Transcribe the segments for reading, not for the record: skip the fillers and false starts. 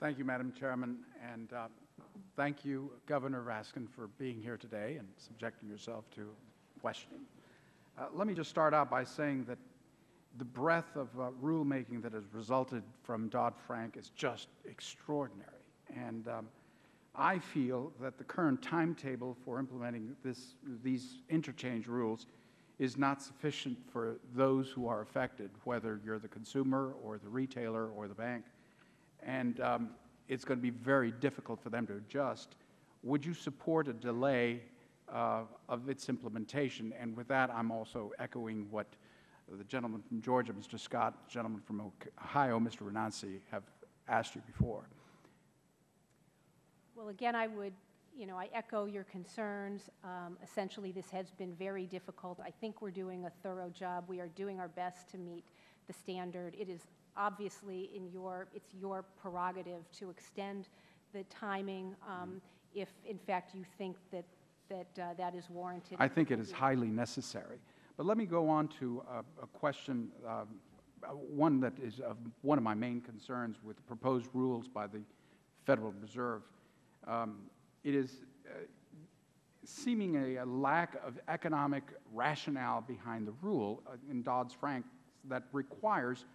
Thank you, Madam Chairman, and thank you, Governor Raskin, for being here today and subjecting yourself to questioning. Let me just start out by saying that the breadth of rulemaking that has resulted from Dodd-Frank is just extraordinary. And I feel that the current timetable for implementing these interchange rules is not sufficient for those who are affected, whether you're the consumer or the retailer or the bank. And it's going to be very difficult for them to adjust. Would you support a delay of its implementation? And with that, I'm also echoing what the gentleman from Georgia, Mr. Scott, the gentleman from Ohio, Mr. Renancy, have asked you before. Well, again, I echo your concerns. Essentially, this has been very difficult. I think we're doing a thorough job. We are doing our best to meet the standard. It is obviously it's your prerogative to extend the timing if, in fact, you think that is warranted. I think it is highly necessary. But let me go on to a question, one that is one of my main concerns with the proposed rules by the Federal Reserve. It is seeming a lack of economic rationale behind the rule in Dodd-Frank that requires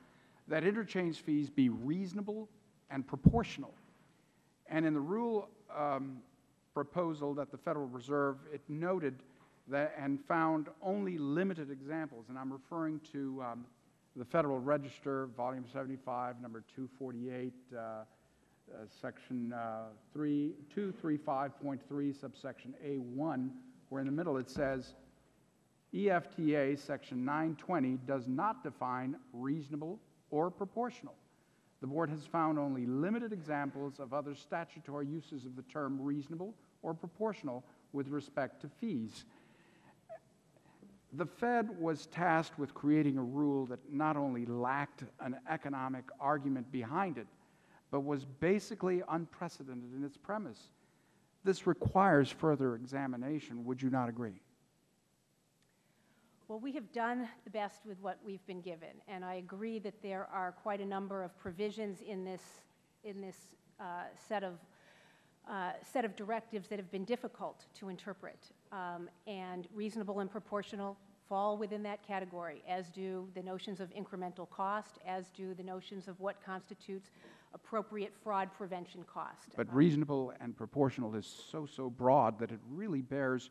that interchange fees be reasonable and proportional. And in the rule proposal that the Federal Reserve, it noted that and found only limited examples, and I'm referring to the Federal Register, Volume 75, number 248, Section 235.3, subsection A1, where in the middle it says, EFTA Section 920 does not define reasonable or proportional. The Board has found only limited examples of other statutory uses of the term reasonable or proportional with respect to fees. The Fed was tasked with creating a rule that not only lacked an economic argument behind it, but was basically unprecedented in its premise. This requires further examination. Would you not agree? Well, we have done the best with what we've been given, and I agree that there are quite a number of provisions in this set of directives that have been difficult to interpret, and reasonable and proportional fall within that category, as do the notions of incremental cost, as do the notions of what constitutes appropriate fraud prevention cost. But reasonable and proportional is so broad that it really bears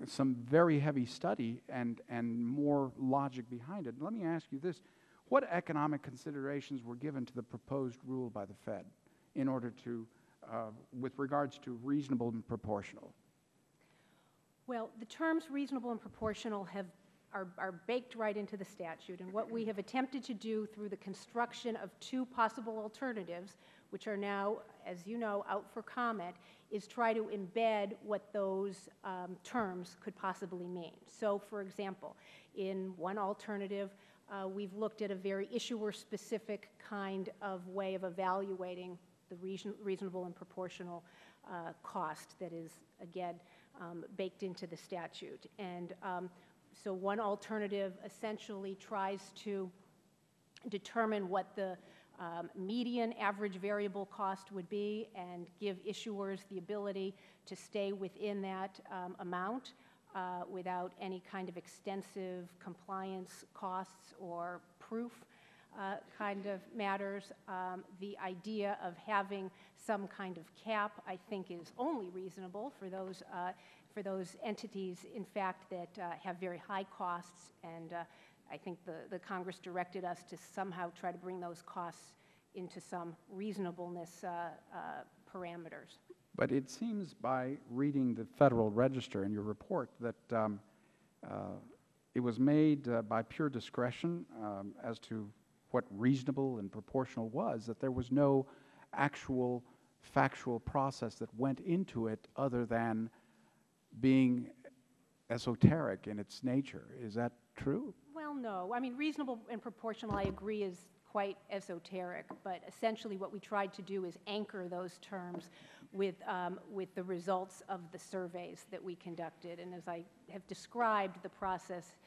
some very heavy study and more logic behind it. Let me ask you this. What economic considerations were given to the proposed rule by the Fed in order to, with regards to reasonable and proportional? Well, the terms reasonable and proportional are baked right into the statute, and what we have attempted to do through the construction of two possible alternatives, which are now, as you know, out for comment, is try to embed what those terms could possibly mean. So, for example, in one alternative, we've looked at a very issuer-specific kind of way of evaluating the reasonable and proportional cost that is, again, baked into the statute. And so one alternative essentially tries to determine what the median average variable cost would be and give issuers the ability to stay within that amount without any kind of extensive compliance costs or proof kind of matters. The idea of having some kind of cap, I think, is only reasonable for those entities, in fact, that have very high costs, and I think the Congress directed us to somehow try to bring those costs into some reasonableness parameters. But it seems by reading the Federal Register in your report that it was made by pure discretion as to what reasonable and proportional was, that there was no actual factual process that went into it other than being esoteric in its nature. Is that true? Well, no. I mean, reasonable and proportional, I agree, is quite esoteric, but essentially what we tried to do is anchor those terms with the results of the surveys that we conducted. And as I have described, the process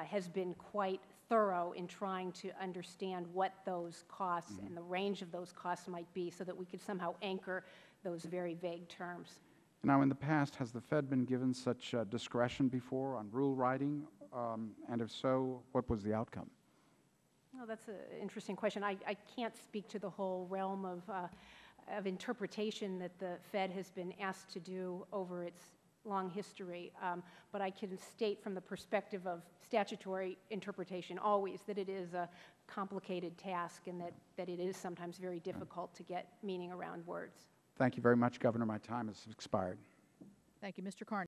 has been quite thorough in trying to understand what those costs and the range of those costs might be so that we could somehow anchor those very vague terms. Now, in the past, has the Fed been given such discretion before on rule writing? And if so, what was the outcome? Well, that's an interesting question. I can't speak to the whole realm of interpretation that the Fed has been asked to do over its long history, but I can state from the perspective of statutory interpretation always that it is a complicated task and that it is sometimes very difficult to get meaning around words. Thank you very much, Governor. My time has expired. Thank you, Mr. Carney.